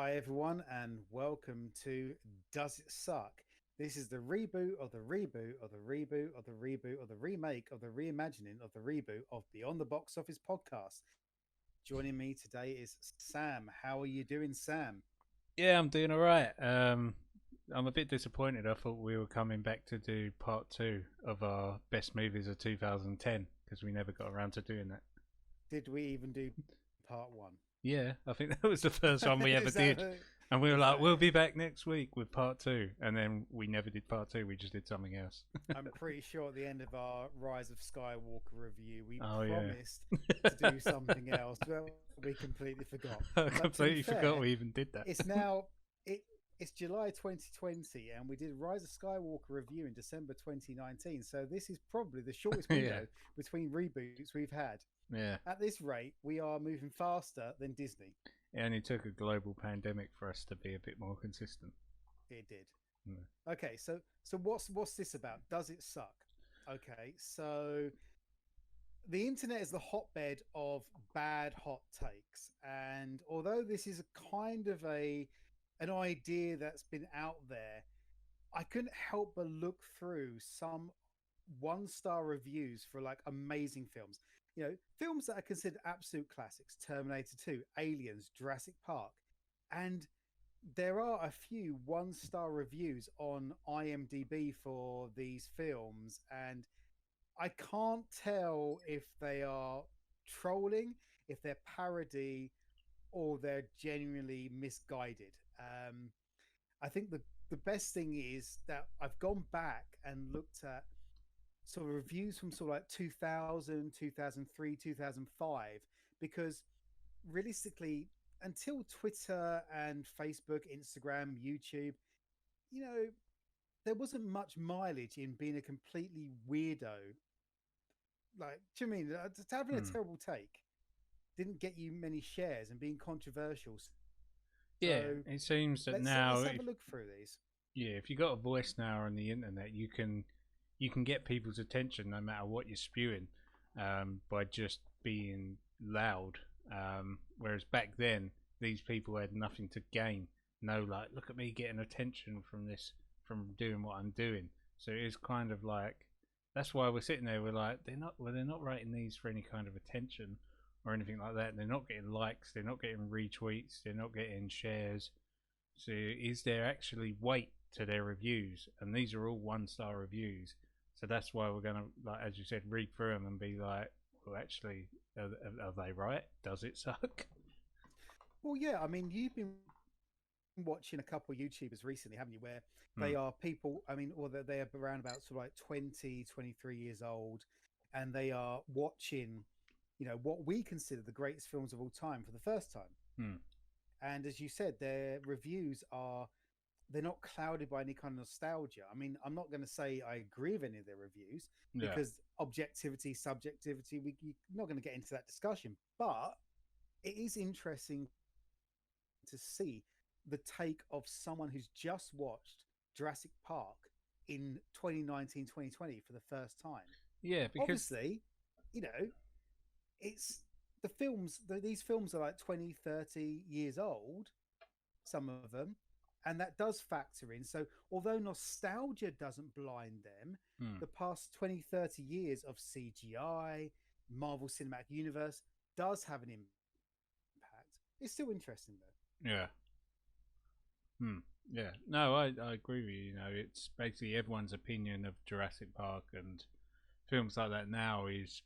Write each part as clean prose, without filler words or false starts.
Hi, everyone, and welcome to Does It Suck? This is the reboot of the reboot of the reboot of the reboot of the remake of the reimagining of the reboot of Beyond the Box Office podcast. Joining me today is Sam. How are you doing, Sam? Yeah, I'm doing all right. I'm a bit disappointed. I thought we were coming back to do part two of our best movies of 2010 because we never got around to doing that. Did we even do part one? Yeah, I think that was the first one we ever Is that did. And we were is like, that we'll be back next week with part two. And then we never did part two. We just did something else. I'm pretty sure at the end of our Rise of Skywalker review, we Oh, yeah. promised to do something else. Well, we completely forgot. I But to be completely forgot fair, we even did that. it's now it it's July 2020, and we did Rise of Skywalker review in December 2019. So this is probably the shortest Yeah, window between reboots we've had. yeah. At this rate, we are moving faster than Disney. It only took a global pandemic for us to be a bit more consistent. It did. Yeah. Okay, so what's this about? Does it suck? Okay, so the internet is the hotbed of bad hot takes, and although this is a kind of a an idea that's been out there, I couldn't help but look through some one-star reviews for like amazing films. Films that are considered absolute classics: Terminator 2, Aliens, Jurassic Park. And there are a few one-star reviews on IMDb for these films, and I can't tell if they are trolling, if they're parody, or they're genuinely misguided. I think the best thing is that I've gone back and looked at sort of reviews from sort of like 2000, 2003, 2005, because realistically, until Twitter and Facebook, Instagram, YouTube, you know, there wasn't much mileage in being a completely weirdo. Like, do you mean just having a Hmm. terrible take didn't get you many shares and being controversial? Yeah, So it seems that let's now, have if a look through these. yeah, if you got a voice now on the internet, you can get people's attention no matter what you're spewing, by just being loud. Whereas back then, these people had nothing to gain. No, like, look at me getting attention from this, from doing what I'm doing. So it is kind of like that's why we're sitting there. We're like, they're not writing these for any kind of attention or anything like that. They're not getting likes. They're not getting retweets. They're not getting shares. So is there actually weight to their reviews? And these are all one-star reviews. So that's why we're gonna, like as you said, read through them and be like, well, actually, are they right? Does it suck? Well, yeah, I mean, you've been watching a couple of YouTubers recently, haven't you? Where Hmm. they are people, I mean, or they are around about sort of like 20, 23 years old, and they are watching, what we consider the greatest films of all time for the first time. Hmm. And as you said, their reviews are they're not clouded by any kind of nostalgia. I mean, I'm not going to say I agree with any of their reviews Yeah. because objectivity, subjectivity, you're not going to get into that discussion. But it is interesting to see the take of someone who's just watched Jurassic Park in 2019, 2020 for the first time. Yeah, because Obviously, you know, it's these films are like 20, 30 years old, some of them, and that does factor in. So, although nostalgia doesn't blind them, hmm, the past 20, 30 years of CGI, Marvel Cinematic Universe does have an impact. It's still interesting, though. yeah. Hmm. Yeah. No, I agree with you. You know, it's basically everyone's opinion of Jurassic Park and films like that now is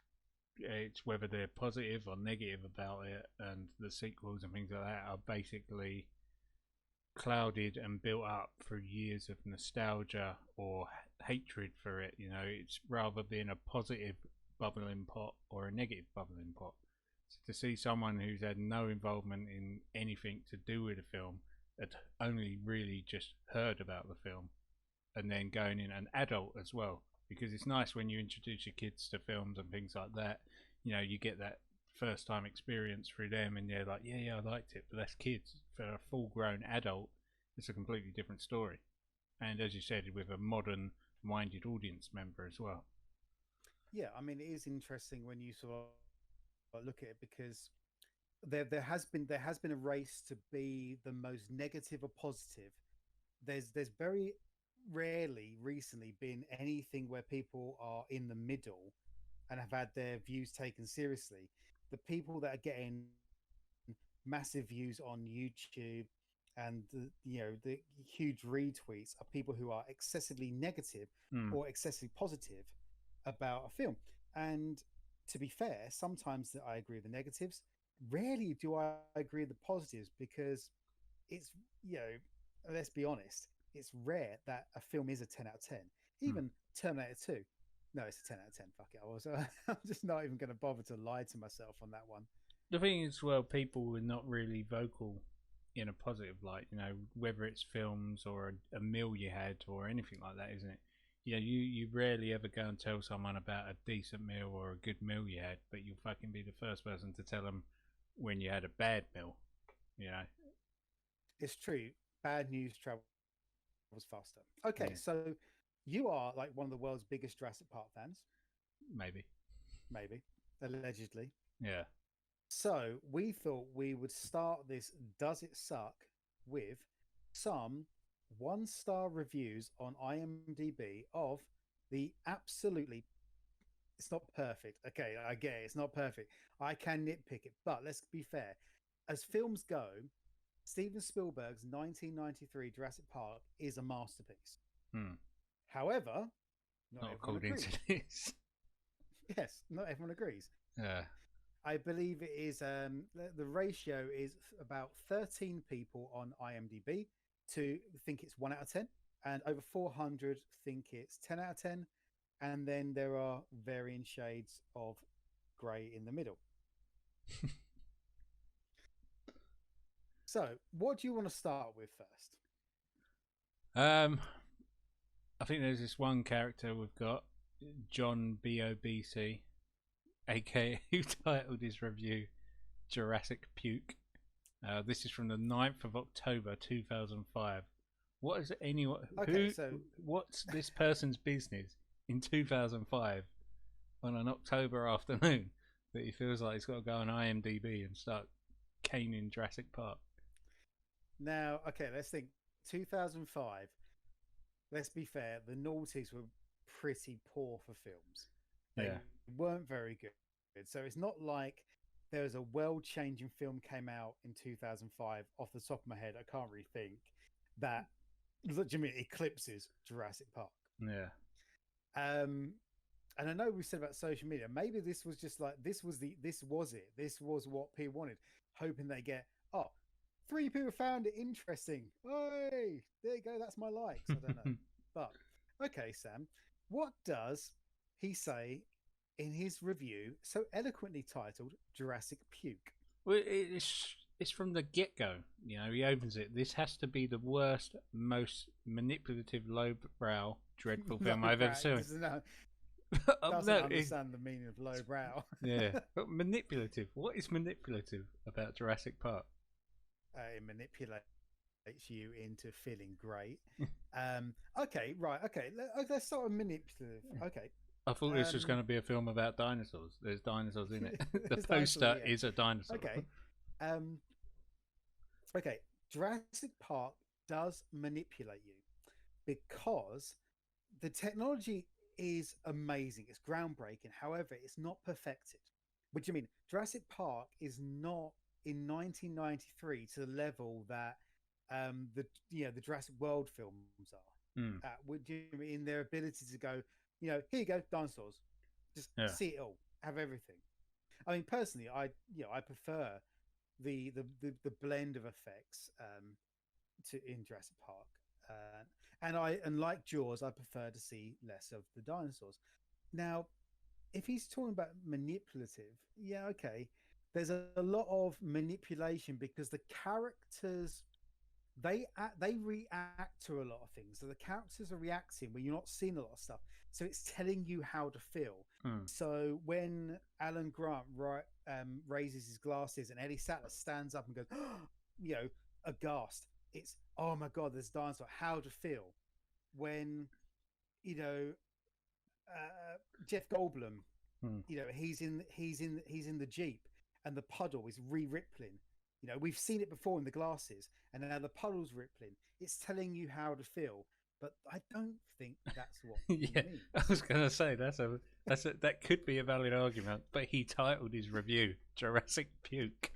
it's whether they're positive or negative about it, and the sequels and things like that are basically clouded and built up through years of nostalgia or hatred for it. You know, it's rather being a positive bubbling pot or a negative bubbling pot. So to see someone who's had no involvement in anything to do with the film, had only really just heard about the film, and then going in an adult as well, because it's nice when you introduce your kids to films and things like that. You know, you get that first time experience through them, and they're like, yeah, yeah, I liked it. But that's kids. For a full grown adult, it's a completely different story. And as you said, with a modern minded audience member as well. Yeah, I mean, it is interesting when you sort of look at it because there has been a race to be the most negative or positive. There's very rarely recently been anything where people are in the middle and have had their views taken seriously. The people that are getting massive views on YouTube and the huge retweets are people who are excessively negative Hmm. or excessively positive about a film. And to be fair, sometimes that I agree with the negatives. Rarely do I agree with the positives because it's let's be honest, it's rare that a film is a 10 out of 10. Hmm. Even Terminator 2. No, it's a 10 out of 10. Fuck it. I'm just not even going to bother to lie to myself on that one. The thing is, well, people were not really vocal in a positive light. Whether it's films or a meal you had or anything like that, isn't it? You rarely ever go and tell someone about a decent meal or a good meal you had, but you'll fucking be the first person to tell them when you had a bad meal. You know, It's true. Bad news travels faster. Okay, yeah, so you are like one of the world's biggest Jurassic Park fans, maybe, maybe, allegedly. yeah. So we thought we would start this Does It Suck with some 1-star reviews on IMDb of the absolutely, it's not perfect. Okay, I get it. It's not perfect. I can nitpick it, but let's be fair. As films go, Steven Spielberg's 1993 Jurassic Park is a masterpiece. Hmm. However, not Not everyone according to agrees. this. Yes, not everyone agrees. Yeah. I believe it is the ratio is about 13 people on IMDb to think it's 1 out of 10, and over 400 think it's 10 out of 10, and then there are varying shades of grey in the middle. So, what do you want to start with first? Um, I think there's this one character we've got, John BOBC, aka who titled his review Jurassic Puke. This is from the 9th of October 2005. What is anyone Okay, who? so What's this person's business in 2005 on an October afternoon that he feels like he's got to go on IMDb and start caning Jurassic Park? now, okay, let's think. 2005. Let's be fair, the noughties were pretty poor for films. They Yeah. weren't very good. So it's not like there was a world changing film came out in 2005. Off the top of my head, I can't really think that legitimately eclipses Jurassic Park. Yeah. Um, and I know we said about social media. Maybe this was just like this was it. This was what people wanted, hoping they get. Oh, 3 people found it interesting. Hey, there you go. That's my likes. I don't know, but okay, Sam. What does he say in his review, so eloquently titled "Jurassic Puke"? Well, it's from the get go. He opens it. This has to be the worst, most manipulative, lowbrow, dreadful film I've ever seen. Doesn't No, understand the meaning of lowbrow. yeah, but manipulative. What is manipulative about Jurassic Park? It manipulates you into feeling great. Okay, right. Okay, let's start with manipulative. Okay. I thought this was Um, going to be a film about dinosaurs. There's dinosaurs in it. The there's poster dinosaurs, yeah. is a dinosaur. Okay. Um, okay. Jurassic Park does manipulate you because the technology is amazing. It's groundbreaking. However, it's not perfected. What do you mean? Jurassic Park is not in 1993 to the level that the Jurassic World films are. Mm, In their ability to go, here you go, dinosaurs, just yeah. see it all, have everything. I mean, personally, I prefer the blend of effects to in Jurassic Park, and like Jaws, I prefer to see less of the dinosaurs. Now, if he's talking about manipulative, yeah, okay. There's a lot of manipulation because the characters they react to a lot of things. So the characters are reacting when you're not seeing a lot of stuff. So it's telling you how to feel. Mm, So when Alan Grant raises his glasses and Eddie Sattler stands up and goes, aghast. It's oh my god, there's a dinosaur. How to feel when you know Jeff Goldblum. mm, He's in the Jeep and the puddle is re-rippling. We've seen it before in the glasses, and now the puddle's rippling. It's telling you how to feel, but I don't think that's what he Yeah, means. I was gonna say that could be a valid argument, but he titled his review Jurassic Puke.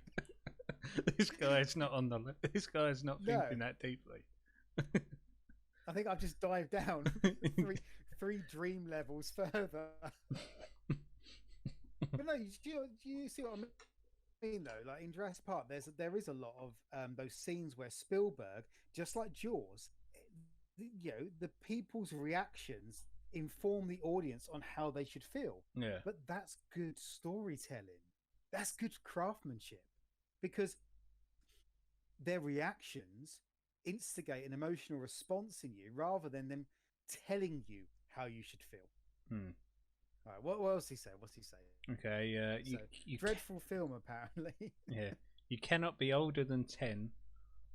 This guy's not on the. This guy's not No, thinking that deeply. I think I've just dived down three dream levels further. But no, do you see what I mean though? Like in Jurassic Park, there is a lot of those scenes where Spielberg, just like Jaws, the people's reactions inform the audience on how they should feel. Yeah. But that's good storytelling. That's good craftsmanship, because their reactions instigate an emotional response in you rather than them telling you how you should feel. Hmm. All right, what else he say? What's he saying? Okay. Dreadful film, apparently. Yeah. You cannot be older than 10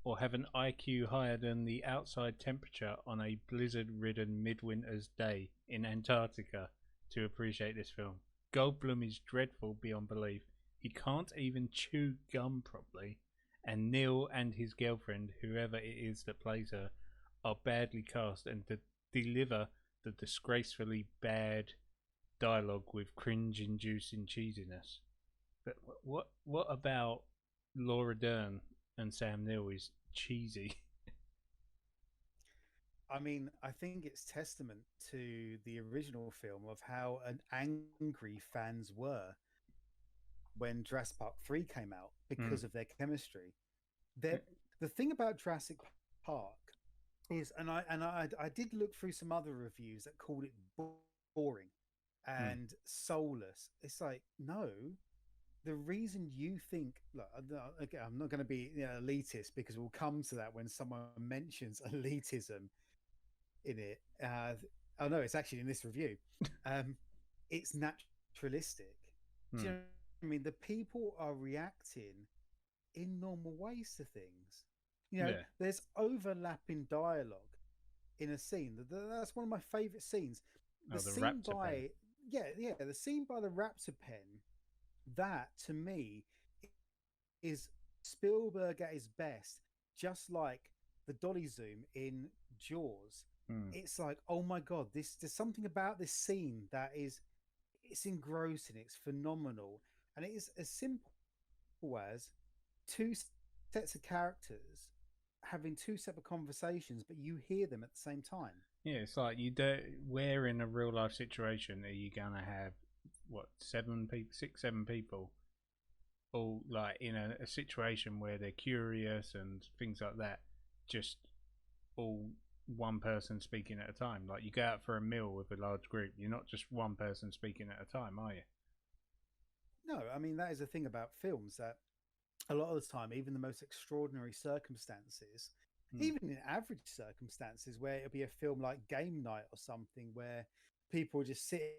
or have an IQ higher than the outside temperature on a blizzard-ridden midwinter's day in Antarctica to appreciate this film. Goldblum is dreadful beyond belief. He can't even chew gum properly, and Neil and his girlfriend, whoever it is that plays her, are badly cast and deliver the disgracefully bad dialogue with cringe-inducing cheesiness. But what about Laura Dern and Sam Neill is cheesy? I mean, I think it's testament to the original film of how angry fans were when Jurassic Park 3 came out because of their chemistry. The thing about Jurassic Park is, and I did look through some other reviews that called it boring and soulless. It's like, no, the reason you think, look, okay, I'm not going to be elitist, because we'll come to that when someone mentions elitism in it. Oh no, it's actually in this review. It's naturalistic. Do you know what I mean? The people are reacting in normal ways to things. There's overlapping dialogue in a scene. That's one of my favorite scenes. The scene by the scene by the raptor pen. That to me is Spielberg at his best, just like the dolly zoom in Jaws. It's like, oh my god, there's something about this scene that it's engrossing, it's phenomenal, and it is as simple as two sets of characters having two separate conversations, but you hear them at the same time. Yeah, it's like you don't. Where in a real life situation are you gonna have what 6, 7 people, all like in a situation where they're curious and things like that, just all one person speaking at a time? Like you go out for a meal with a large group, you're not just one person speaking at a time, are you? No, I mean, that is the thing about films, that a lot of the time, even the most extraordinary circumstances, even in average circumstances, where it'll be a film like Game Night or something, where people are just sitting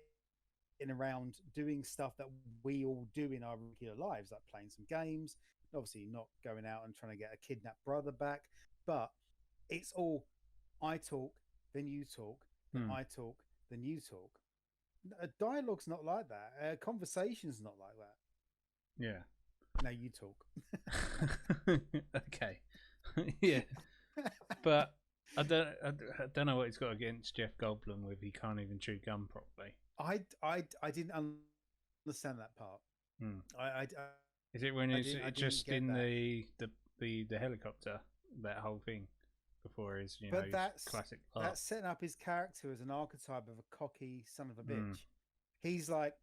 around doing stuff that we all do in our regular lives, like playing some games, obviously not going out and trying to get a kidnapped brother back, but it's all I talk, then you talk, then I talk, then you talk. A dialogue's not like that. A conversation's not like that. Yeah. Now you talk. Okay. Yeah. But I don't know what he's got against Jeff Goldblum with he can't even chew gum properly. I didn't understand that part. Is it when it's just in that. the helicopter, that whole thing before his but his that's classic part? That's setting up his character as an archetype of a cocky son of a bitch. He's like,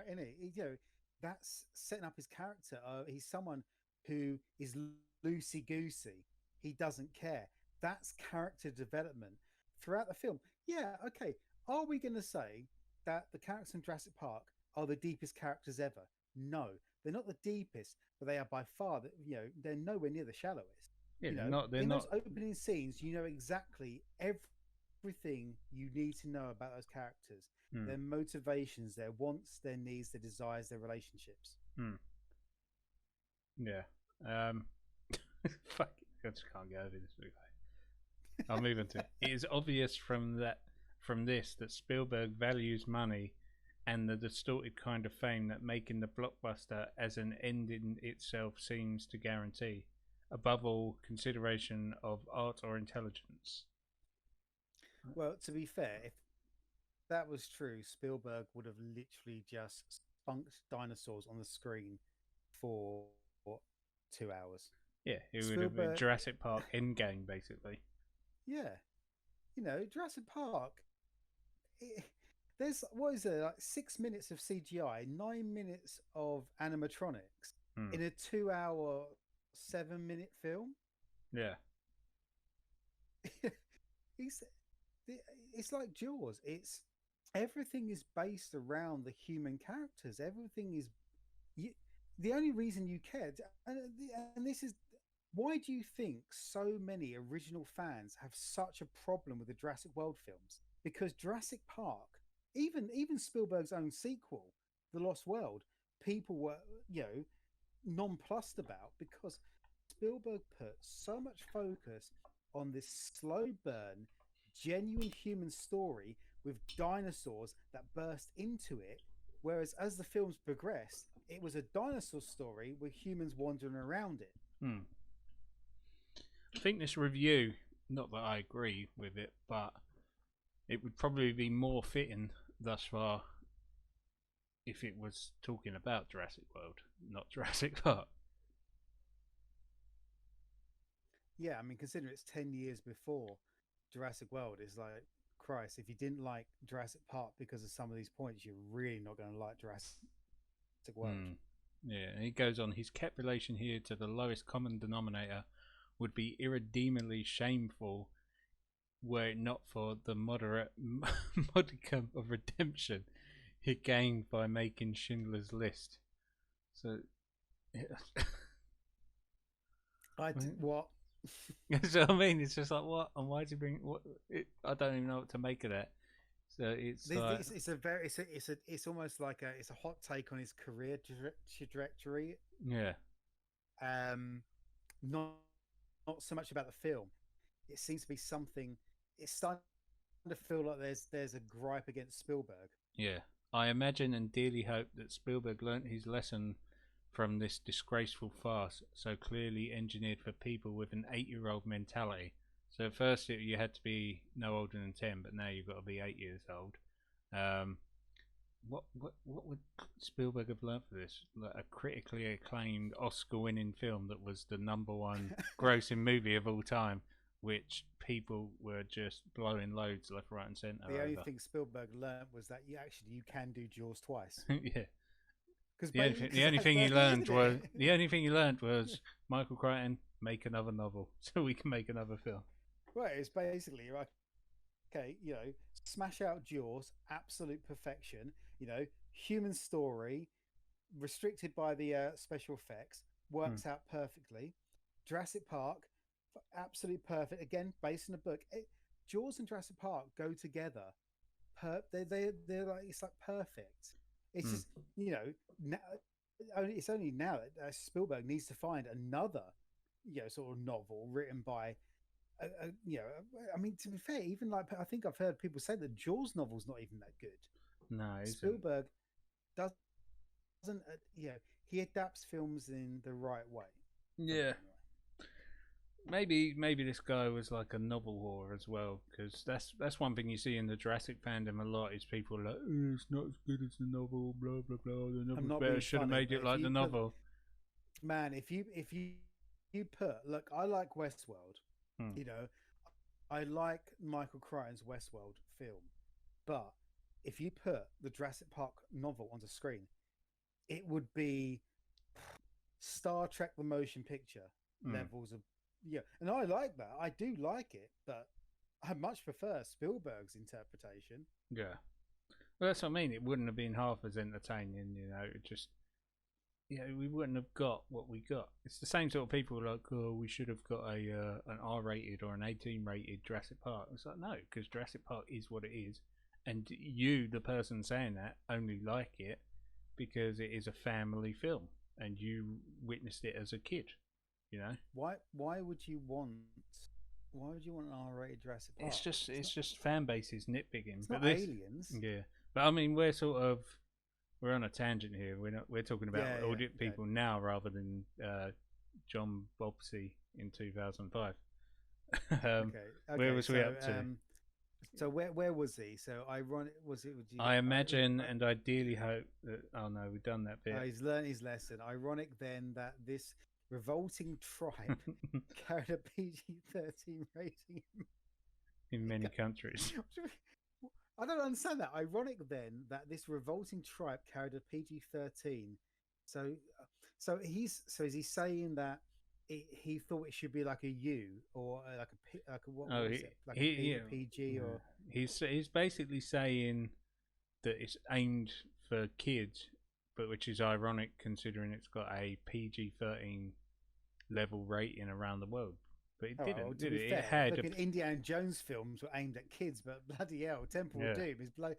in it. That's setting up his character. He's someone who is loosey goosey. He doesn't care. That's character development throughout the film. Yeah, okay. Are we going to say that the characters in Jurassic Park are the deepest characters ever? No, they're not the deepest, but they are by far they're nowhere near the shallowest. Yeah, they're in not. those opening scenes, you know exactly everything you need to know about those characters, their motivations, their wants, their needs, their desires, their relationships. Yeah. Fuck it. I just can't get over this movie. I'll move on to it. It is obvious from this that Spielberg values money and the distorted kind of fame that making the blockbuster as an end in itself seems to guarantee. Above all, consideration of art or intelligence. Well, to be fair, if that was true, Spielberg would have literally just spunked dinosaurs on the screen for 2 hours. Yeah, it would have been Spielberg, Jurassic Park Endgame, basically. yeah, Jurassic Park. It, there's what is there like 6 minutes of CGI, 9 minutes of animatronics Hmm. in a 2 hour, 7 minute film. Yeah. it's it's like Jaws. It's everything is based around the human characters. Everything is you, the only reason you cared, and this is why do you think so many original fans have such a problem with the Jurassic World films? Because Jurassic Park, even Spielberg's own sequel, The Lost World, people were nonplussed about because Spielberg put so much focus on this slow burn, genuine human story with dinosaurs that burst into it. Whereas as the films progressed, it was a dinosaur story with humans wandering around it. Hmm. I think this review, not that I agree with it, but it would probably be more fitting thus far if it was talking about Jurassic World, not Jurassic Park. Yeah, I mean, considering it's 10 years before Jurassic World, it's like, Christ, if you didn't like Jurassic Park because of some of these points, you're really not going to like Jurassic World. Hmm. Yeah, and he goes on. His kept relation here to the lowest common denominator would be irredeemably shameful were it not for the moderate modicum of redemption he gained by making Schindler's List. So, yeah. What? That's what I mean. It's just like what, and why do you bring what? I don't even know what to make of that. So it's like, It's a very it's almost like it's a hot take on his career trajectory. yeah, Um, not not so much about the film. It seems to be something. It's starting to feel like there's a gripe against Spielberg. yeah. I imagine and dearly hope that Spielberg learnt his lesson from this disgraceful farce, so clearly engineered for people with an 8-year-old mentality. So at first you had to be no older than 10, but now you've got to be 8 years old. Um, what would Spielberg have learnt for this? Like a critically acclaimed Oscar-winning film that was the number one grossing movie of all time, which people were just blowing loads left, right, and centre The only over. thing Spielberg learned was that you can do Jaws twice. Yeah. Because The only that's thing he it, learned isn't was it? the only thing he learned was Michael Crichton make another novel, so we can make another film. Right, it's basically like okay, smash out Jaws, absolute perfection. Human story, restricted by the special effects, Hmm. works out perfectly. Jurassic Park, absolute perfect. Again, based on a book. Jaws and Jurassic Park go together. They're like it's like perfect. It's Hmm. just now, it's only now that Spielberg needs to find another sort of novel written by I mean, to be fair, even like I think I've heard people say that Jaws novel's not even that good. No, it isn't. Spielberg doesn't, he adapts films in the right way, for me Yeah, anyway. maybe this guy was like a novel whore as well, because that's one thing you see in the Jurassic fandom a lot is people are like, oh, it's not as good as the novel, blah blah blah. The I'm novel's not better. being Should have funny, made but it if like the you put novel. man, if you put look, I like Westworld. Hmm. You know, I like Michael Crichton's Westworld film, but if you put the Jurassic Park novel onto screen, it would be Star Trek the motion picture Hmm. levels of and I like that. I do like it, but I much prefer Spielberg's interpretation. Yeah. Well, that's what I mean. It wouldn't have been half as entertaining, It just, we wouldn't have got what we got. It's the same sort of people like, oh, we should have got a an R-rated or an 18-rated Jurassic Park. It's like no, because Jurassic Park is what it is, and you, the person saying that, only like it because it is a family film and you witnessed it as a kid. You know, Why would you want an R-rated Jurassic Park? it's just fan bases nitpicking, It's but not this, aliens. yeah. But I mean, we're on a tangent here. We're talking about Yeah, yeah, audit okay, people now rather than John Bobbsey in 2005. okay, Where okay. was we up to? So where was he? So ironic was it? Would you? I imagine and ideally hope that. Oh no, we've done that bit. He's learned his lesson. Ironic then that this revolting tribe carried a PG-13 rating. In many countries. I don't understand that. Ironic then that this revolting tribe carried a PG-13. So, so is he saying that he thought it should be like a U or like a what Oh, was it like he a PG or he's basically saying that it's aimed for kids, but which is ironic considering it's got a PG-13 level rating around the world. But it didn't, well, to did be it? fair, It had. looking, Indiana Jones films were aimed at kids, but bloody hell, Temple of Doom is bloody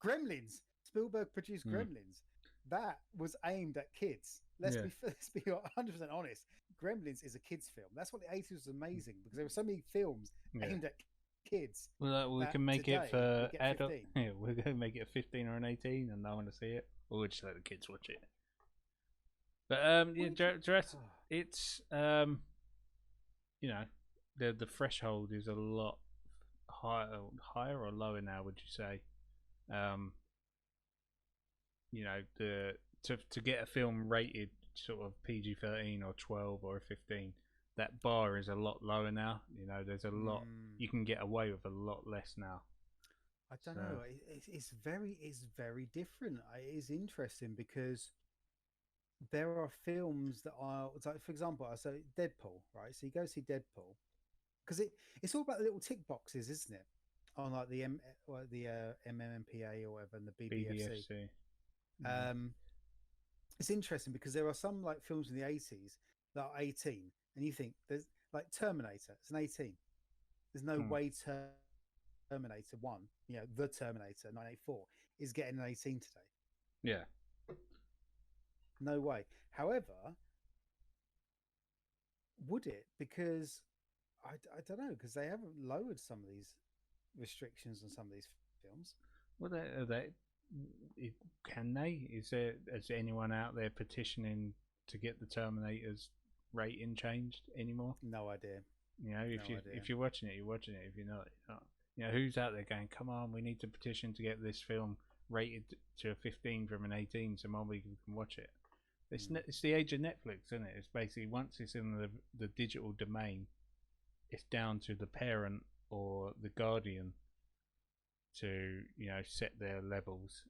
Gremlins. Spielberg produced Gremlins. That was aimed at kids. Let's be 100% honest. Gremlins is a kids' film. That's what the 80s was amazing because there were so many films aimed at kids. Well, we can make it for adult. 15. Yeah, we're going to make it a 15 or an 18, and no one to see it, or we'll just let the kids watch it. But Jurassic, it's you know, the threshold is a lot higher or lower now. Would you say? You know, to get a film rated sort of PG-13 or 12 or 15, that bar is a lot lower now. You know, there's a lot you can get away with a lot less now. I don't know. It's very different. It is interesting because there are films that are like, for example, so Deadpool, right? So you go see Deadpool because it's all about the little tick boxes, isn't it? On like the MMMPA or whatever, and the BBFC. It's interesting because there are some like films in the 80s that are 18, and you think there's like Terminator, it's an 18. There's no way Terminator 1, the Terminator 1984 is getting an 18 today. Yeah. No way. However, would it? Because I don't know, because they haven't lowered some of these restrictions on some of these films. Well, can they? Is anyone out there petitioning to get the Terminator's rating changed anymore? No idea. You know, if you're watching it, you're watching it. If you're not, you're not. You know, who's out there going, come on, we need to petition to get this film rated to a 15 from an 18 so more people can watch it. It's the age of Netflix, isn't it? It's basically once it's in the digital domain, it's down to the parent or the guardian to set their levels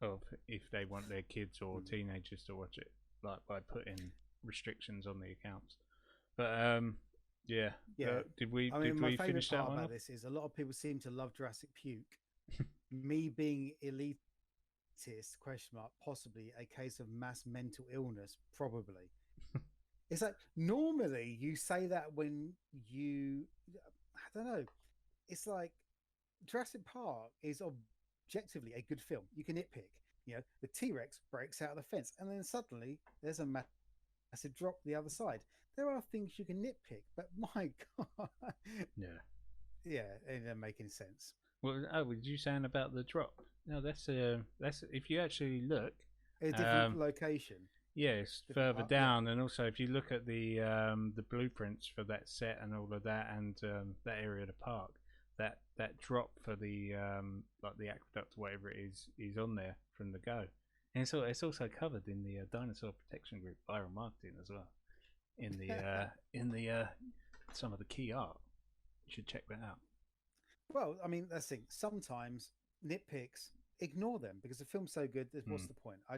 of if they want their kids or teenagers to watch it, like by putting restrictions on the accounts. But did we my finish that one? About this is a lot of people seem to love Jurassic Puke. Me being elitist, possibly a case of mass mental illness, probably. It's like normally you say that when I don't know. It's like Jurassic Park is objectively a good film. You can nitpick. The T-Rex breaks out of the fence, and then suddenly there's a massive drop the other side. There are things you can nitpick, but my God, it doesn't make any sense. Well, was you saying about the drop? No, that's if you actually look, a different location. Yes, further down, and also if you look at the blueprints for that set and all of that, and that area of the park, that drop for the like the aqueduct, whatever it is on there from the go, and it's also covered in the Dinosaur Protection Group viral marketing as well, in the some of the key art. You should check that out. Well, I mean, that's the thing. Sometimes nitpicks, ignore them because the film's so good. What's the point? I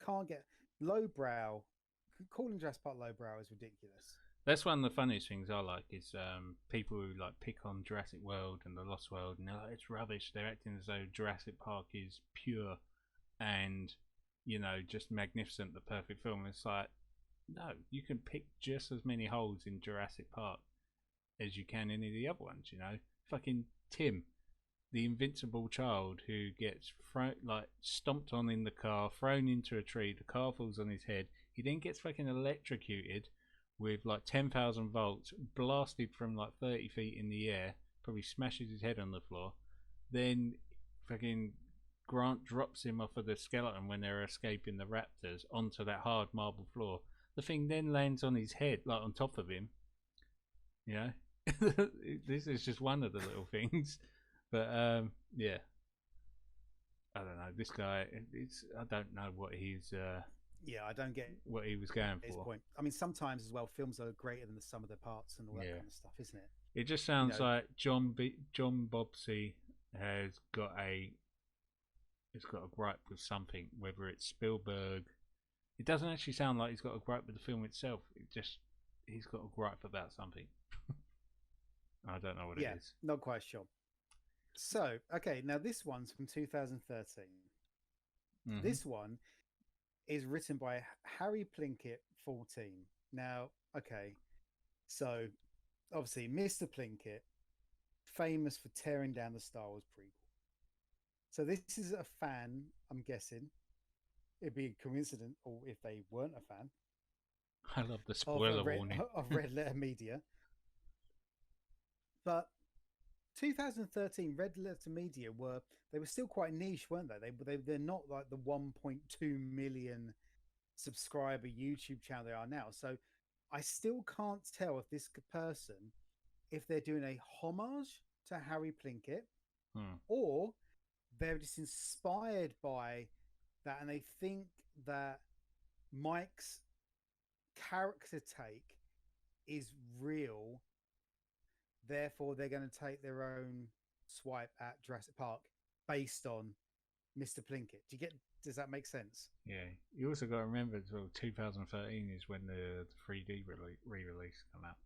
can't get lowbrow. Calling Jurassic Park lowbrow is ridiculous. That's one of the funniest things I like is people who like pick on Jurassic World and the Lost World, and they're like, it's rubbish. They're acting as though Jurassic Park is pure and just magnificent, the perfect film. It's like, no, you can pick just as many holes in Jurassic Park as you can in any of the other ones. Fucking Tim, the invincible child who gets stomped on in the car, thrown into a tree, the car falls on his head, he then gets fucking electrocuted with 10,000 volts, blasted from 30 feet in the air, probably smashes his head on the floor, then fucking Grant drops him off of the skeleton when they're escaping the raptors onto that hard marble floor. The thing then lands on his head, like on top of him. You know, this is just one of the little things. But yeah, I don't know. This guy, I don't know what he's Yeah, I don't get what he was going his for. point. I mean, sometimes as well, films are greater than the sum of their parts and all that Yeah. kind of stuff, isn't it? It just You sounds know, like John Bobsey has got a gripe with something, whether it's Spielberg. It doesn't actually sound like he's got a gripe with the film itself. It just he's got a gripe about something. I don't know what yeah, it is. not quite sure. So, okay, now this one's from 2013. Mm-hmm. This one is written by Harry Plinkett, 14. Now, okay, so obviously Mr. Plinkett, famous for tearing down the Star Wars prequel. So this is a fan, I'm guessing. It'd be a coincidence, or if they weren't a fan, I love the spoiler warning of Red Letter Media. But 2013 Red Letter Media were still quite niche, weren't they? They're not like the 1.2 million subscriber YouTube channel they are now. So I still can't tell if this person, if they're doing a homage to Harry Plinkett, or they're just inspired by that, and they think that Mike's character take is real. Therefore, they're going to take their own swipe at Jurassic Park based on Mr. Plinkett. Does that make sense? Yeah. You also got to remember as well, 2013 is when the 3D re-release come out.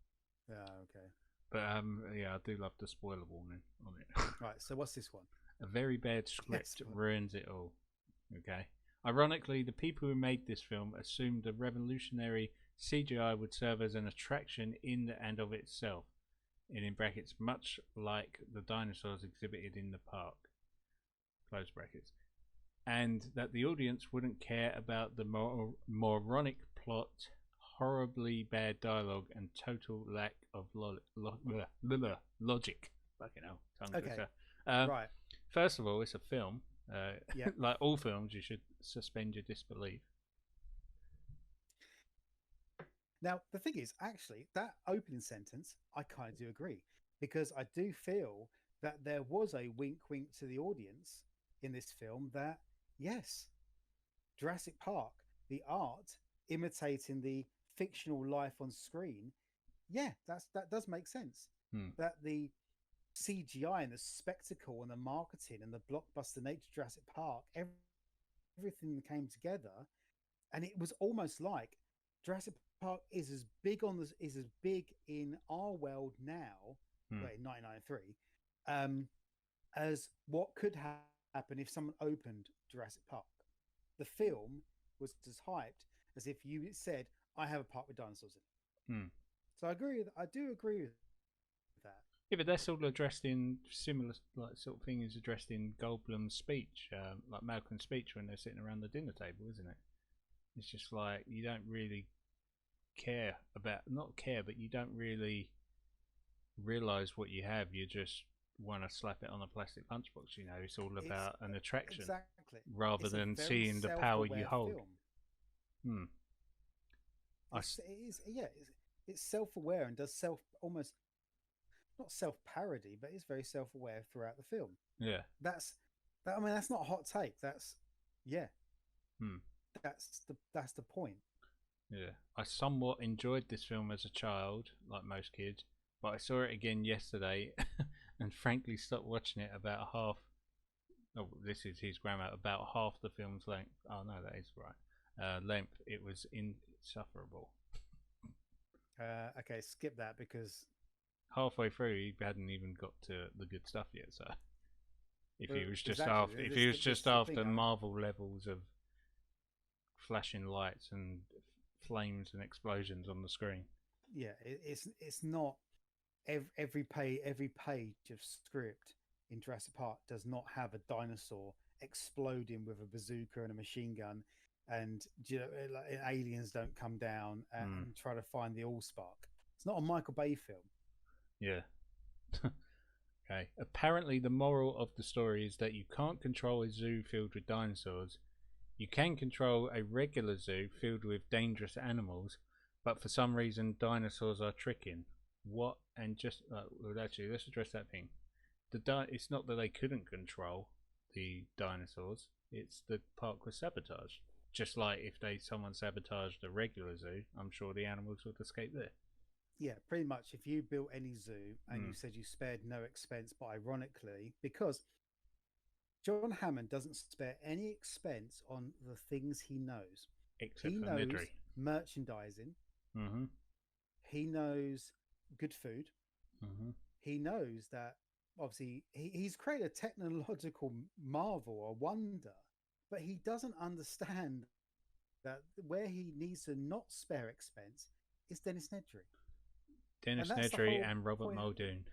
Okay. But yeah, I do love the spoiler warning on it. Right. So what's this one? A very bad script ruins it all. Okay. Ironically, the people who made this film assumed the revolutionary CGI would serve as an attraction in and of itself, and in brackets, much like the dinosaurs exhibited in the park, close brackets, and that the audience wouldn't care about the moronic plot, horribly bad dialogue, and total lack of logic. Fucking hell, tongue twister. Right. First of all, it's a film. Yeah. Like all films, you should suspend your disbelief. Now, the thing is, actually, that opening sentence, I kind of do agree, because I do feel that there was a wink wink to the audience in this film that, yes, Jurassic Park, the art imitating the fictional life on screen, yeah, that does make sense. That the CGI and the spectacle and the marketing and the blockbuster nature of Jurassic Park, everything came together, and it was almost like Jurassic Park is as big in our world now, in 1993, as what could happen if someone opened Jurassic Park. The film was as hyped as if you said, "I have a park with dinosaurs in it." So I do agree with that. Yeah, but that's all addressed in similar like sort of thing is addressed in Goldblum's speech, like Malcolm's speech when they're sitting around the dinner table, isn't it? It's just like you don't really but you don't really realize what you have. You just want to slap it on a plastic lunchbox. You know, it's all about an attraction, exactly, rather than seeing the power you hold. It's self-aware and does almost not self-parody, but it's very self-aware throughout the film. Yeah, that's not a hot take. That's that's the point. Yeah, I somewhat enjoyed this film as a child, like most kids, but I saw it again yesterday, and frankly stopped watching it about half. Oh, this is his grammar. About half the film's length. Oh no, that is right. Length. It was insufferable. Okay, skip that because halfway through he hadn't even got to the good stuff yet. So if he was just after Marvel levels of flashing lights and flames and explosions on the screen, yeah, it's not every page of script in Jurassic Park does not have a dinosaur exploding with a bazooka and a machine gun, and like, aliens don't come down and try to find the Allspark. It's not a Michael Bay film. Yeah. Okay. Apparently, the moral of the story is that you can't control a zoo filled with dinosaurs. You can control a regular zoo filled with dangerous animals, but for some reason, dinosaurs are tricking. What? And just well, actually, let's address that thing. It's not that they couldn't control the dinosaurs; it's the park was sabotaged. Just like if someone sabotaged a regular zoo, I'm sure the animals would escape there. Yeah, pretty much. If you built any zoo and you Mm. said you spared no expense, but ironically, because John Hammond doesn't spare any expense on the things Except he for knows Nedry. merchandising, Mm-hmm. he knows good food, Mm-hmm. he knows that obviously he's created a technological marvel or wonder, but he doesn't understand that where he needs to not spare expense is Dennis Nedry. And Dennis that's the Nedry whole and Robert point. Muldoon.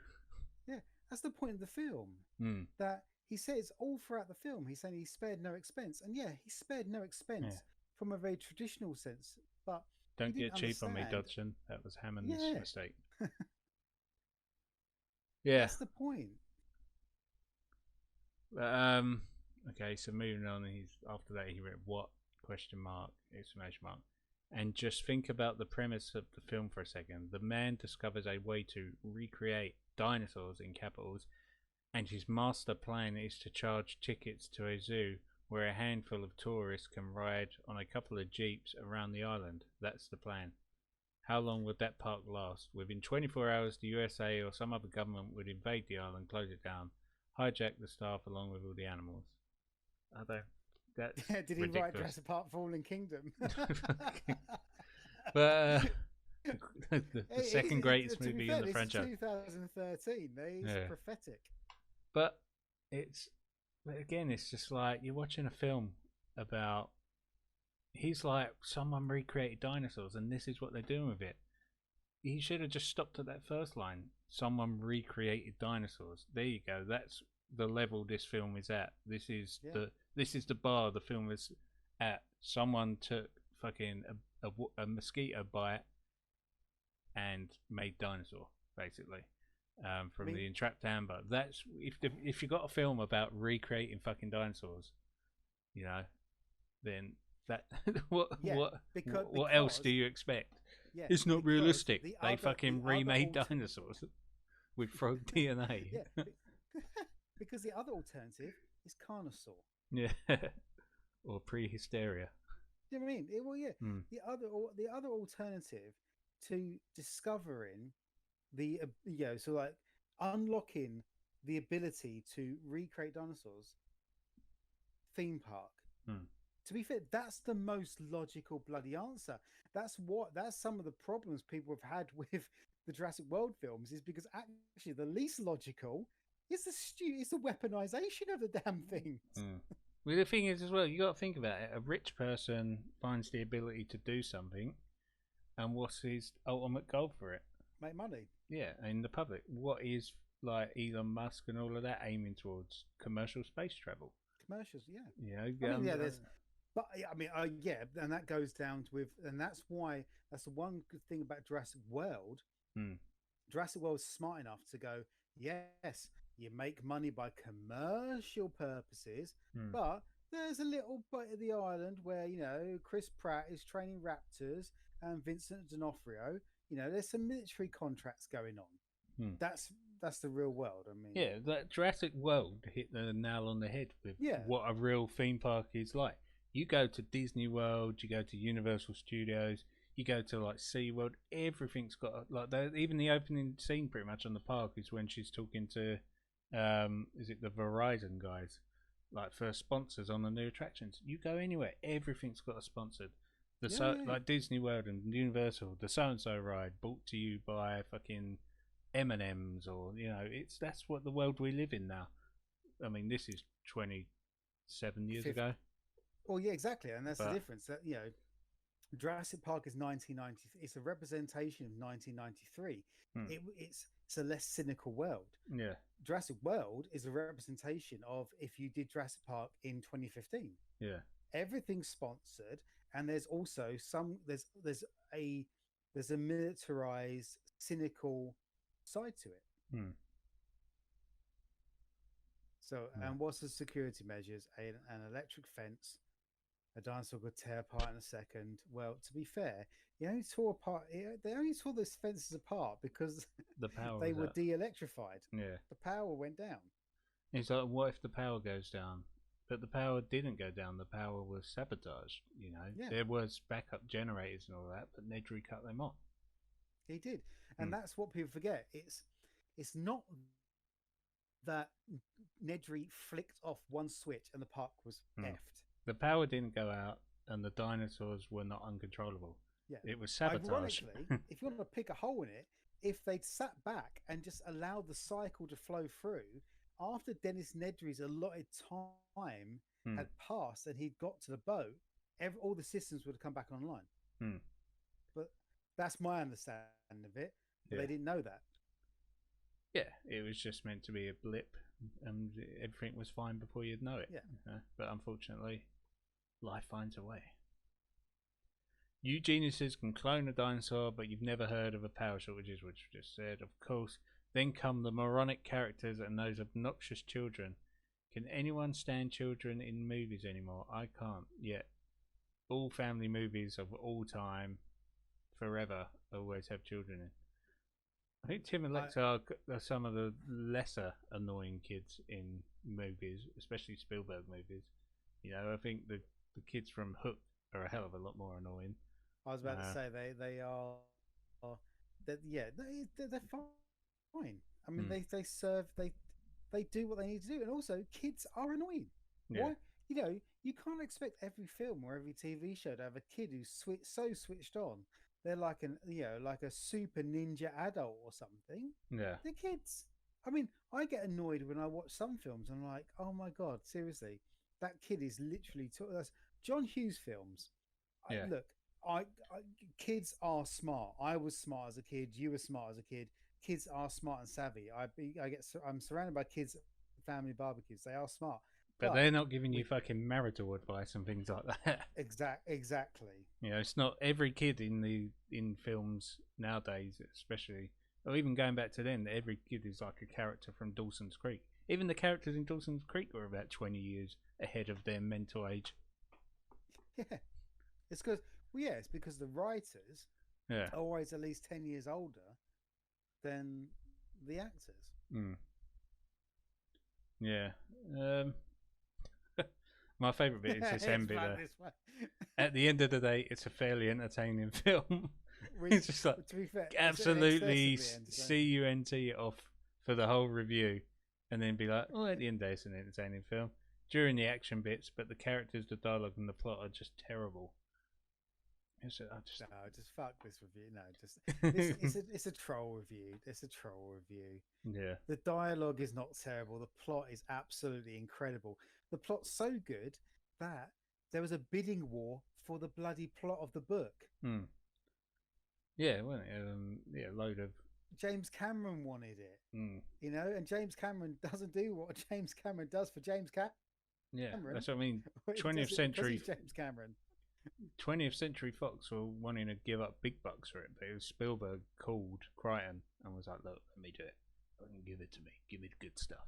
Yeah, that's the point of the film. Mm. That he says all throughout the film, he's saying he spared no expense. And yeah, he spared no Yeah. expense from a very traditional sense, but he Don't didn't get cheap on me, understand. Dodson. That was Hammond's Yeah, mistake. Yeah. that's the point. Um. Okay. So moving on, he's after that he read what question mark exclamation mark, and just think about the premise of the film for a second. The man discovers a way to recreate dinosaurs in capitals, and his master plan is to charge tickets to a zoo where a handful of tourists can ride on a couple of jeeps around the island. That's the plan. How long would that park last? Within 24 hours, the USA or some other government would invade the island, close it down, hijack the staff along with all the animals. I don't. That's Did he write ridiculous. Jurassic Park Fallen Kingdom? But the second greatest To be movie in fair, the this is franchise. 2013. He's Yeah. prophetic. But it's but again, it's just like you're watching a film about. He's like someone recreated dinosaurs, and this is what they're doing with it. He should have just stopped at that first line. Someone recreated dinosaurs. There you go. That's the level this film is at. Yeah. This is the bar the film is at. Someone took fucking a mosquito bite and made dinosaur basically from the entrapped amber. That's if you got a film about recreating fucking dinosaurs, you know, then that Yeah, what else do you expect? yeah, It's not because realistic. They fucking remade dinosaurs with frog DNA. Yeah, because the other alternative is Carnosaur. Yeah, or prehysteria. Do you know what I mean? Well, yeah. Mm. The other alternative to discovering so like unlocking the ability to recreate dinosaurs, theme park. Mm. To be fair, that's the most logical bloody answer. That's some of the problems people have had with the Jurassic World films is because actually the least logical is is the weaponization of the damn things. Mm. Well, the thing is, as well, you got to think about it. A rich person finds the ability to do something, and what's his ultimate goal for it? Make money. Yeah, in the public. What is like Elon Musk and all of that aiming towards? Commercial space travel. Commercials, yeah. You know, I mean, yeah, yeah, and that goes down and that's why that's the one good thing about Jurassic World. Hmm. Jurassic World's smart enough to go, yes, you make money by commercial purposes, but there's a little bit of the island where, Chris Pratt is training raptors and Vincent D'Onofrio, there's some military contracts going on. That's the real world. I mean, yeah, that Jurassic World hit the nail on the head with yeah. what a real theme park is like. You go to Disney World, you go to Universal Studios, you go to like SeaWorld, everything's got like even the opening scene pretty much on the park is when she's talking to is it the Verizon guys, like for sponsors on the new attractions. You go anywhere, everything's got a sponsored. Like Disney World and Universal, the so and so ride brought to you by fucking M&Ms, or that's what the world we live in now. I mean, this is 27 years ago. Well, yeah, exactly, and that's the difference. That Jurassic Park is 1990. It's a representation of 1993. It's a less cynical world. Yeah, Jurassic World is a representation of if you did Jurassic Park in 2015. Yeah, everything's sponsored, and there's also there's a militarized, cynical side to it. So, Yeah. and what's the security measures? An electric fence. A dinosaur could tear apart in a second. Well, to be fair, he only tore apart. They only tore those fences apart because The power they was were up. de-electrified. Yeah. The power went down. It's like, what if the power goes down? But the power didn't go down. The power was sabotaged. You know, Yeah, there was backup generators and all that, but Nedry cut them off. he did, Hmm. and that's what people forget. It's not that Nedry flicked off one switch and the park was Hmm. effed. The power didn't go out, and the dinosaurs were not uncontrollable. Yeah. It was sabotage. Ironically, if you want to pick a hole in it, if they'd sat back and just allowed the cycle to flow through, after Dennis Nedry's allotted time Hmm. had passed and he'd got to the boat, all the systems would have come back online. Hmm. But that's my understanding of it. But Yeah. they didn't know that. Yeah, it was just meant to be a blip, and everything was fine before you'd know it. Yeah. But unfortunately, life finds a way. You geniuses can clone a dinosaur, but you've never heard of a power shortages, which we just said, of course. Then come the moronic characters and those obnoxious children. Can anyone stand children in movies anymore? I can't yet. All family movies of all time, forever, always have children in. I think Tim and Lex are some of the lesser annoying kids in movies, especially Spielberg movies. You know, I think the kids from Hook are a hell of a lot more annoying. I was about to say they are yeah, they're fine. I mean, Hmm. they serve they do what they need to do, and also kids are annoying. Yeah. Why? You know, you can't expect every film or every TV show to have a kid who's so switched on. They're like like a super ninja adult or something. Yeah. They're kids. I mean, I get annoyed when I watch some films. And I'm like, oh my god, seriously, that kid is literally that's John Hughes films. Yeah. Look, I kids are smart. I was smart as a kid. You were smart as a kid. Kids are smart and savvy. I'm surrounded by kids at family barbecues. They are smart, But but they're not giving you we fucking marital advice and things like that. exactly. You know, it's not every kid in films nowadays, especially, or even going back to then. Every kid is like a character from Dawson's Creek. Even the characters in Dawson's Creek were about 20 years ahead of their mental age. Yeah, it's because it's because the writers Yeah. are always at least 10 years older than the actors. Mm. Yeah. My favourite bit is this end bit there. At the end of the day, it's a fairly entertaining film. It's just like, to be fair, absolutely CUNT it off for the whole review, and then be like, oh, at the end of the day, it's an entertaining film during the action bits, but the characters, the dialogue, and the plot are just terrible. Just fuck this review. No, just it's a troll review. It's a troll review. Yeah. The dialogue is not terrible. The plot is absolutely incredible. The plot's so good that there was a bidding war for the bloody plot of the book. Hmm. Yeah, wasn't it? Yeah, a load of James Cameron wanted it. Mm. You know, and James Cameron doesn't do what James Cameron does for James Cameron. Yeah, that's what I mean. 20th century James Cameron. 20th Century Fox were wanting to give up big bucks for it, but it was Spielberg called Crichton and was like, "Look, let me do it. Give it to me. Give me the good stuff."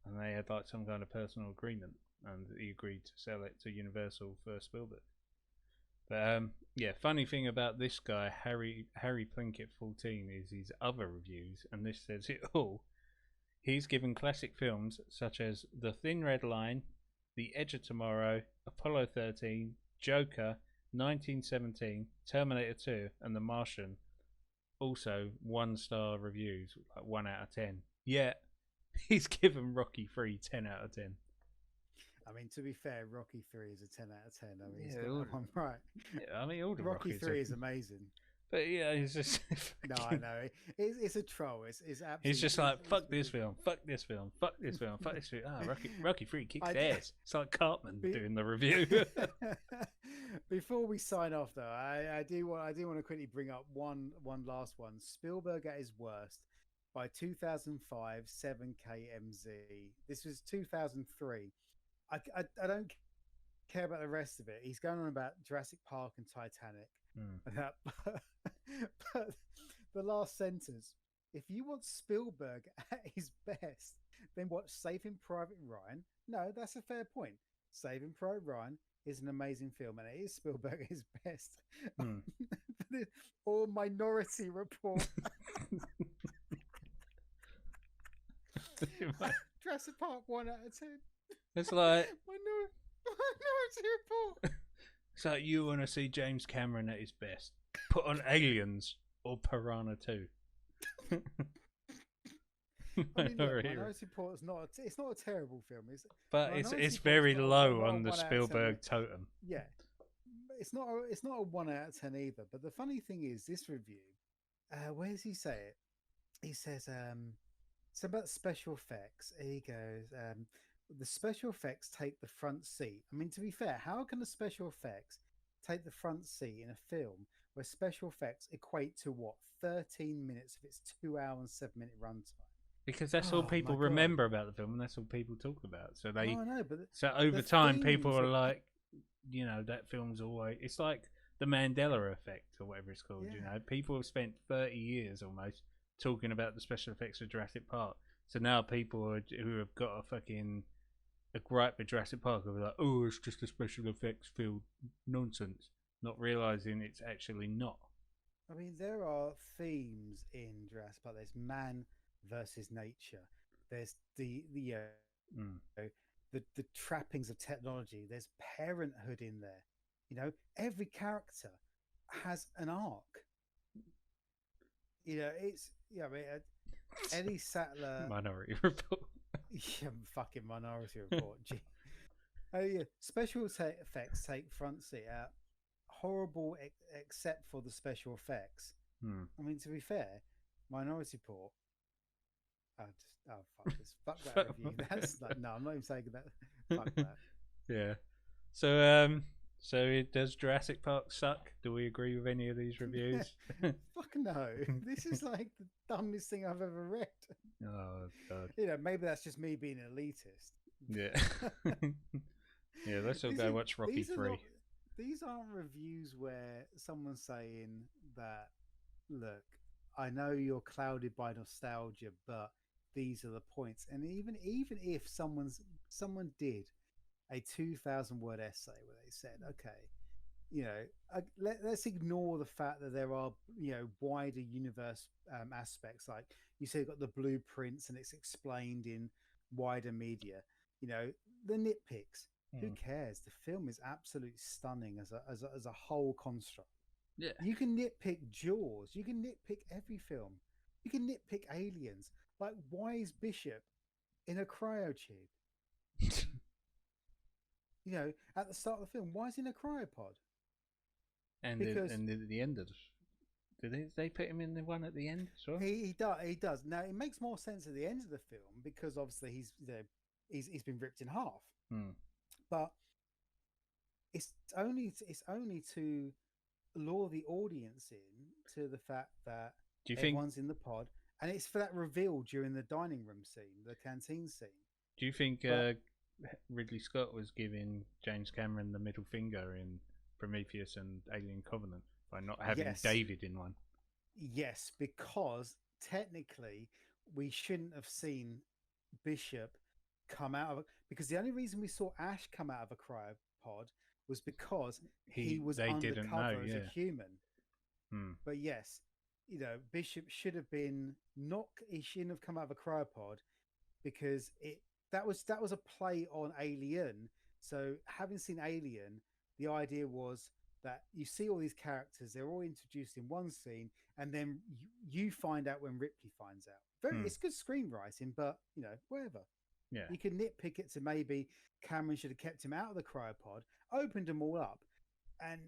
And they had like some kind of personal agreement, and he agreed to sell it to Universal for Spielberg. But yeah, funny thing about this guy, Harry Plinkett 14, is his other reviews, and this says it all. He's given classic films such as The Thin Red Line, The Edge of Tomorrow, Apollo 13, Joker, 1917, Terminator 2, and The Martian also 1-star reviews, like 1 out of 10. Yet he's given Rocky 3 10 out of 10. I mean, to be fair, Rocky 3 is a 10 out of 10. I mean, Yeah, he's got that one right. Yeah, I mean, all the Rocky Rockies 3 is amazing. But yeah, he's just No, I know. It's a troll. It's absolutely. He's just like, fuck this film, fuck this film, fuck this film, fuck this film. Ah, Rocky 3 kicks ass. It's like Cartman doing the review. Before we sign off, though, I do want to quickly bring up one last one. Spielberg at his worst by 2005 7KMZ. This was 2003. I don't care about the rest of it. He's going on about Jurassic Park and Titanic. But the last sentence: if you want Spielberg at his best, then watch Saving Private Ryan. No, that's a fair point. Saving Private Ryan is an amazing film, and it is Spielberg at his best. Hmm. Or Minority Report. Jurassic Park 1 out of 10. It's like Minority Report. it's like you want to see James Cameron at his best. Put on Aliens or Piranha 2. I mean, look, Minority Report is not. It's not a terrible film, is it? But Minority it's Report very is not low not on the 1 out of 10. Spielberg totem. Yeah, it's not. It's not a 1 out of 10 either. But the funny thing is, this review. Where does he say it? He says, something about special effects. He goes, the special effects take the front seat. I mean, to be fair, how can the special effects take the front seat in a film where special effects equate to what, 13 minutes of its 2 hour and 7 minute runtime? Because that's all people remember about the film, and that's all people talk about. So they, so over time, people are like, you know, that film's always. It's like the Mandela effect or whatever it's called. You know, people have spent 30 years almost talking about the special effects of Jurassic Park. So now people who have got a gripe with Jurassic Park are like, oh, it's just a special effects filled nonsense, not realizing it's actually not. I mean, there are themes in Jurassic Park. There's man versus nature. There's the trappings of technology. There's parenthood in there. You know, every character has an arc. You know, it's I mean, Eddie Sattler. Minority Report. Yeah, fucking Minority Report. Gee. Oh yeah, special effects take front seat out. Horrible, except for the special effects. I mean, to be fair, Minority Report. Fuck this. Fuck that review. That's like, no, I'm not even saying that. Fuck that. Yeah. So does Jurassic Park suck? Do we agree with any of these reviews? Fuck no. This is like the dumbest thing I've ever read. Oh god. You know, maybe that's just me being an elitist. Yeah. Yeah, let's all go watch Rocky 3. These aren't reviews where someone's saying that, look, I know you're clouded by nostalgia, but these are the points. And even if someone did a 2,000 word essay where they said, okay, you know, let's ignore the fact that there are, you know, wider universe aspects. Like you said, you've got the blueprints and it's explained in wider media. You know, the nitpicks. Who cares? The film is absolutely stunning as a whole construct. Yeah, you can nitpick Jaws. You can nitpick every film. You can nitpick Aliens. Like, why is Bishop in a cryotube? You know, at the start of the film, why is he in a cryopod? And because at the end of, did they put him in the one at the end as well? He does. Now it makes more sense at the end of the film because obviously he's been ripped in half. But it's only to lure the audience in to the fact that everyone's in the pod, and it's for that reveal during the dining room scene, the canteen scene. Do you think Ridley Scott was giving James Cameron the middle finger in Prometheus and Alien Covenant by not having David in one? Yes, because technically we shouldn't have seen Bishop come out of it, because the only reason we saw Ash come out of a cryopod was because he was undercover as a human. But yes, you know, Bishop should have been he shouldn't have come out of a cryopod because that was a play on Alien. So having seen Alien, the idea was that you see all these characters, they're all introduced in one scene, and then you find out when Ripley finds out. It's good screenwriting, but you know, whatever. Yeah, you can nitpick it to maybe Cameron should have kept him out of the cryopod, opened them all up, and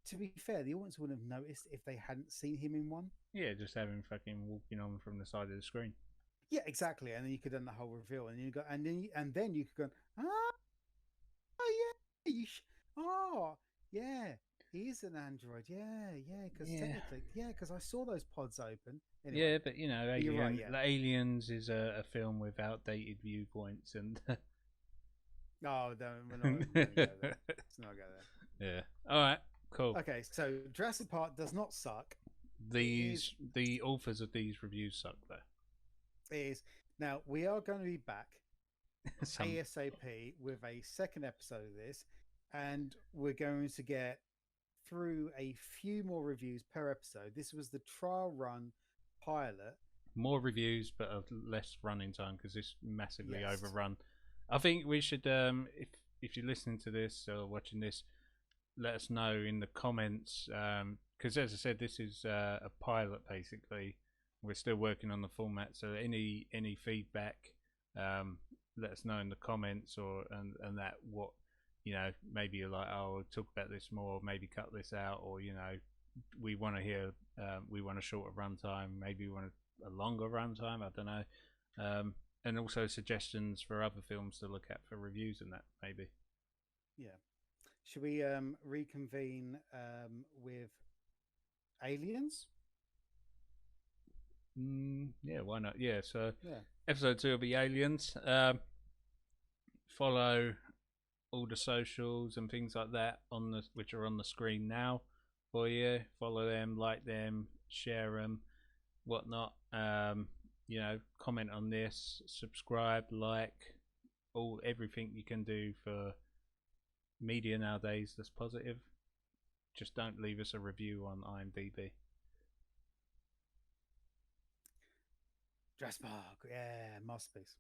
to be fair, the audience wouldn't have noticed if they hadn't seen him in one. Yeah, just have him fucking walking on from the side of the screen. Yeah, exactly, and then you could done the whole reveal, and you go, and then you could go, yeah, he is an android, because technically, because I saw those pods open. Anyway, yeah, but you know, Aliens is a film with outdated viewpoints, and we're not go there. Let's not go there. Yeah. All right. Cool. Okay, so Jurassic Park does not suck. The authors of these reviews suck, though. It is. Now we are going to be back Some ASAP with a second episode of this, and we're going to get through a few more reviews per episode. This was the trial run pilot. more reviews, but of less running time because it's massively Yes. overrun. I think we should, if you're listening to this or watching this, let us know in the comments. Because as I said, this is a pilot basically. We're still working on the format, so any feedback, let us know in the comments and that what maybe you're like, oh, we'll talk about this more, maybe cut this out, or we want to hear, we want a shorter runtime, maybe we want a longer runtime. I don't know, and also suggestions for other films to look at for reviews and that maybe. Yeah. Should we reconvene with aliens? Yeah, why not? Yeah, so Yeah. episode 2 will be aliens. Follow all the socials and things like that on the which are on the screen now for you. Follow them, like them, share them, whatnot. Comment on this, subscribe, like, all everything you can do for media nowadays that's positive. Just don't leave us a review on IMDb. Jurassic Park. Yeah, masterpiece.